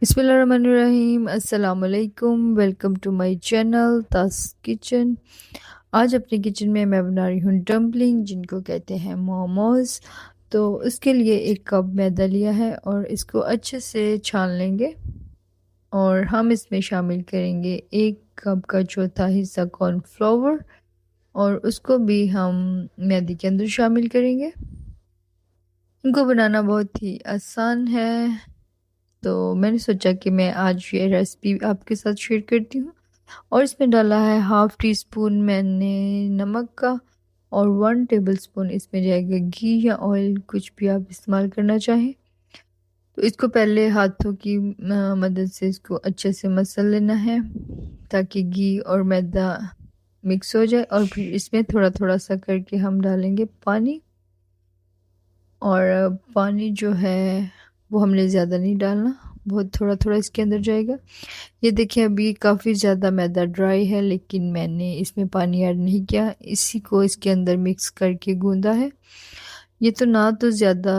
बिस्मिल्लाहिर्रहमानिर्रहीम अस्सलाम वालेकुम। वेलकम टू माय चैनल तास किचन। आज अपने किचन में मैं बना रही हूँ डम्पलिंग जिनको कहते हैं मोमोज। तो उसके लिए एक कप मैदा लिया है और इसको अच्छे से छान लेंगे और हम इसमें शामिल करेंगे एक कप का चौथा हिस्सा कॉर्नफ्लोर और उसको भी हम मैदे के अंदर शामिल करेंगे। इनको बनाना बहुत ही आसान है, तो मैंने सोचा कि मैं आज ये रेसिपी आपके साथ शेयर करती हूँ। और इसमें डाला है हाफ़ टी स्पून मैंने नमक का और 1 टेबलस्पून इसमें जाएगा घी या ऑयल, कुछ भी आप इस्तेमाल करना चाहें। तो इसको पहले हाथों की मदद से इसको अच्छे से मसल लेना है ताकि घी और मैदा मिक्स हो जाए और फिर इसमें थोड़ा-थोड़ा सा करके हम डालेंगे पानी। और पानी जो है वो हमने ज़्यादा नहीं डालना, बहुत थोड़ा-थोड़ा इसके अंदर जाएगा। ये देखिए अभी काफ़ी ज़्यादा मैदा ड्राई है लेकिन मैंने इसमें पानी ऐड नहीं किया, इसी को इसके अंदर मिक्स करके गूँधा है। ये तो ना तो ज़्यादा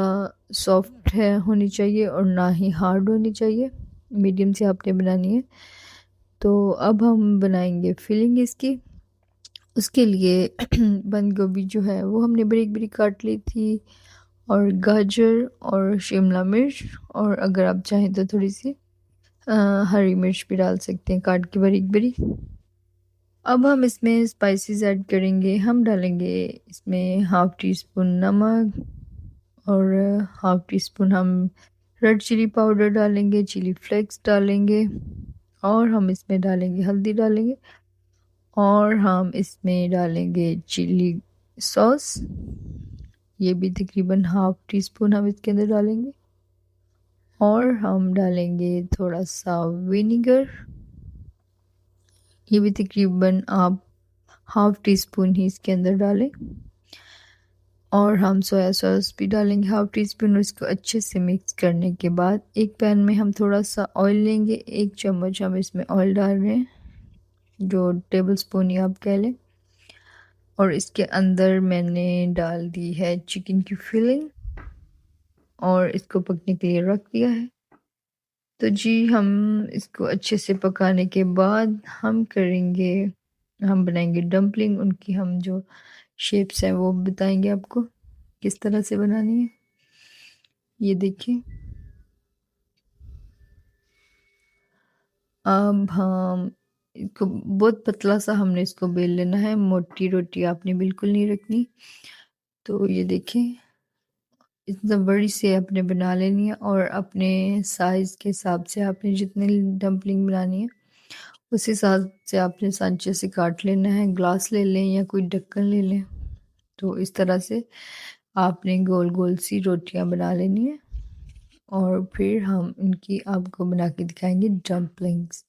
सॉफ्ट है होनी चाहिए और ना ही हार्ड होनी चाहिए, मीडियम से आपने बनानी है। तो अब हम बनाएँगे फिलिंग इसकी। उसके लिए बंद गोभी जो है वो हमने बारीक-बारीक काट ली थी और गाजर और शिमला मिर्च और अगर आप चाहें तो थोड़ी-सी अ, हरी मिर्च भी डाल सकते हैं काट के बारीक-बारीक। अब हम इसमें स्पाइसेस ऐड करेंगे। हम डालेंगे इसमें हाफ़ टी स्पून नमक और हाफ़ टी स्पून हम रेड चिली पाउडर डालेंगे, चिली फ्लेक्स डालेंगे और हम इसमें डालेंगे हल्दी डालेंगे और हम इसमें डालेंगे चिली सॉस। ये भी तकरीबन हाफ़ टी स्पून हम इसके अंदर डालेंगे और हम डालेंगे थोड़ा-सा विनेगर। ये भी तकरीबन आप हाफ़ टी स्पून ही इसके अंदर डालें और हम सोया सॉस भी डालेंगे हाफ़ टी स्पून और इसको अच्छे से मिक्स करने के बाद एक पैन में हम थोड़ा-सा ऑयल लेंगे, 1 चम्मच हम इसमें ऑयल डाल रहे हैं, जो टेबल स्पून ही आप कह लें। और इसके अंदर मैंने डाल दी है चिकन की फिलिंग और इसको पकने के लिए रख दिया है। तो जी हम इसको अच्छे से पकाने के बाद हम बनाएँगे डम्पलिंग, उनकी हम जो शेप्स हैं वो बताएँगे आपको, किस तरह से बनानी है। ये देखिए, अब हम इसको बहुत पतला-सा हमने इसको बेल लेना है, मोटी रोटी आपने बिल्कुल नहीं रखनी। तो ये देखिए, इतना बड़ी से आपने बना लेनी है और अपने साइज़ के हिसाब से आपने जितनी डम्पलिंग बनानी है उस हिसाब से आपने सांचे से काट लेना है, ग्लास ले लें या कोई ढक्कन ले लें। तो इस तरह से आपने गोल-गोल सी रोटियाँ बना लेनी है और फिर हम इनकी आपको बना के दिखाएँगे डम्पलिंग्स।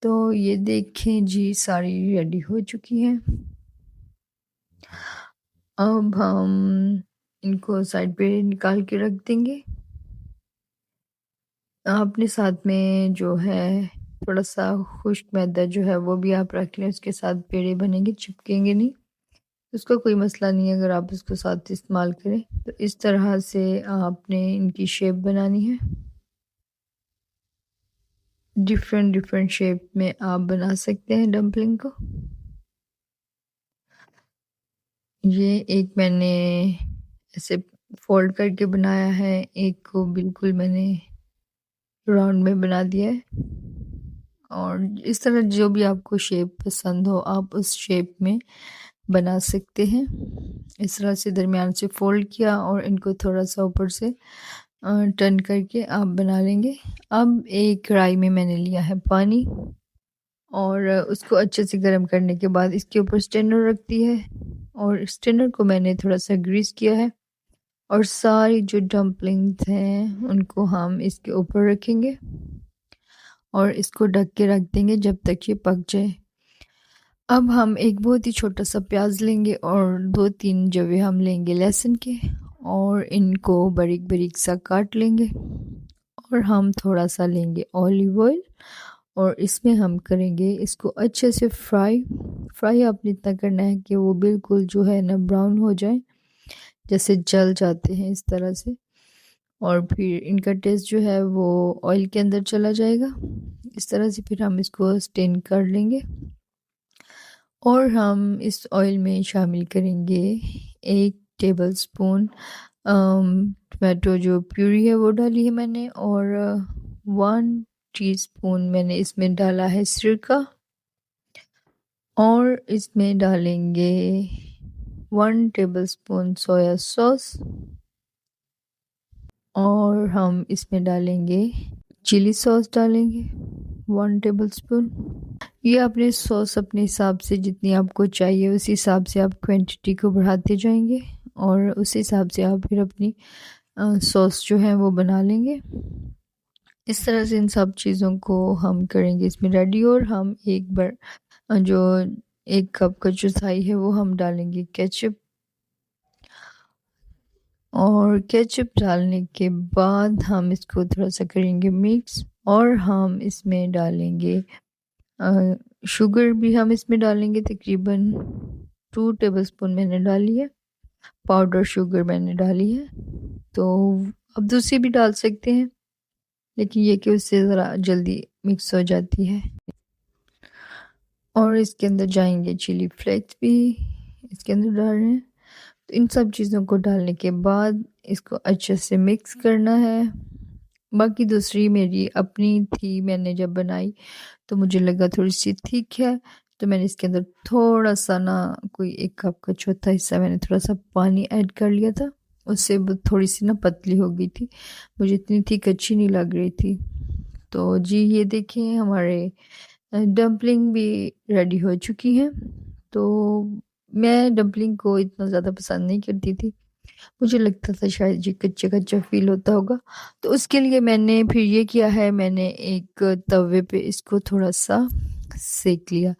तो ये देखें जी सारी रेडी हो चुकी हैं। अब हम इनको साइड पे निकाल के रख देंगे। आपने साथ में जो है थोड़ा-सा खुश्क मैदा जो है वो भी आप रख लें, उसके साथ पेड़े बनेंगे, चिपकेंगे नहीं। उसका कोई मसला नहीं है अगर आप उसको साथ इस्तेमाल करें। तो इस तरह से आपने इनकी शेप बनानी है। डिफ़रेंट डिफ़रेंट शेप में आप बना सकते हैं डम्पलिंग को। ये एक मैंने ऐसे फ़ोल्ड करके बनाया है, एक को बिल्कुल मैंने राउंड में बना दिया है और इस तरह जो भी आपको शेप पसंद हो आप उस शेप में बना सकते हैं। इस तरह से दरमियान से फ़ोल्ड किया और इनको थोड़ा-सा ऊपर से टर्न करके आप बना लेंगे। अब एक कढ़ाई में मैंने लिया है पानी और उसको अच्छे से गर्म करने के बाद इसके ऊपर स्ट्रेनर रख दी है और स्ट्रेनर को मैंने थोड़ा-सा ग्रीस किया है और सारी जो डम्पलिंग्स हैं उनको हम इसके ऊपर रखेंगे और इसको ढक के रख देंगे जब तक ये पक जाए। अब हम एक बहुत ही छोटा-सा प्याज़ लेंगे और 2-3 जवे हम लेंगे लहसुन के और इनको बारीक-बारीक सा काट लेंगे और हम थोड़ा-सा लेंगे ऑलिव ऑयल और इसमें हम करेंगे इसको अच्छे से फ्राई आपने इतना करना है कि वो बिल्कुल जो है ना ब्राउन हो जाए, जैसे जल जाते हैं इस तरह से। और फिर इनका टेस्ट जो है वो ऑयल के अंदर चला जाएगा। इस तरह से फिर हम इसको स्टेन कर लेंगे और हम इस ऑयल में शामिल करेंगे 1 टेबलस्पून टमाटो जो प्यूरी है वो डाली है मैंने, और 1 टीस्पून मैंने इसमें डाला है सिरका, और इसमें डालेंगे 1 टेबलस्पून सोया सॉस, और हम इसमें डालेंगे चिली सॉस डालेंगे 1 टेबलस्पून। ये अपने सॉस अपने हिसाब से जितनी आपको चाहिए उस हिसाब से आप क्वांटिटी को बढ़ाते जाएंगे, और उस हिसाब से आप फिर अपनी सॉस जो है वो बना लेंगे। इस तरह से इन सब चीज़ों को हम करेंगे इसमें रेडी, और हम एक बार जो 1 कप का चौथाई है वो हम डालेंगे केचप, और केचप डालने के बाद हम इसको थोड़ा सा करेंगे मिक्स, और हम इसमें डालेंगे शुगर भी हम इसमें डालेंगे, तकरीबन 2 टेबलस्पून मैंने डाली है, पाउडर शुगर मैंने डाली है। तो अब दूसरी भी डाल सकते हैं, लेकिन ये कि उससे ज़रा जल्दी मिक्स हो जाती है। और इसके अंदर जाएंगे चिली फ्लेक्स भी इसके अंदर डाल रहे हैं। तो इन सब चीज़ों को डालने के बाद इसको अच्छे से मिक्स करना है। बाकी दूसरी मेरी अपनी थी, मैंने जब बनाई तो मुझे लगा थोड़ी सी थिक है, तो मैंने इसके अंदर थोड़ा सा ना कोई 1 कप का चौथा हिस्सा मैंने थोड़ा सा पानी ऐड कर लिया था, उससे वो थोड़ी सी ना पतली हो गई थी, मुझे इतनी थिक अच्छी नहीं लग रही थी। तो जी ये देखिए हमारे डम्पलिंग भी रेडी हो चुकी हैं। तो मैं डम्पलिंग को इतना ज़्यादा पसंद नहीं करती थी, मुझे लगता था शायद ये कच्चा कच्चा फील होता होगा, तो उसके लिए मैंने फिर ये किया है, मैंने एक तवे पे इसको थोड़ा सा सेक लिया,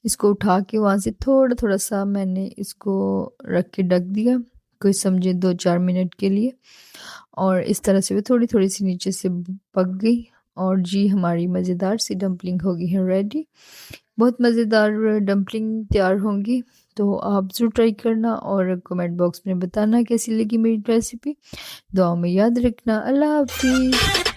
इसको उठा के वहाँ से थोड़ा थोड़ा सा मैंने इसको रख के ढक दिया, कोई समझे 2-4 मिनट के लिए, और इस तरह से वो थोड़ी थोड़ी सी नीचे से पक गई, और जी हमारी मज़ेदार सी डम्पलिंग होगी है रेडी। बहुत मज़ेदार डम्पलिंग तैयार होंगी, तो आप ज़रूर ट्राई करना और कमेंट बॉक्स में बताना कैसी लगी मेरी रेसिपी। दुआ में याद रखना। अल्लाह हाफिज़।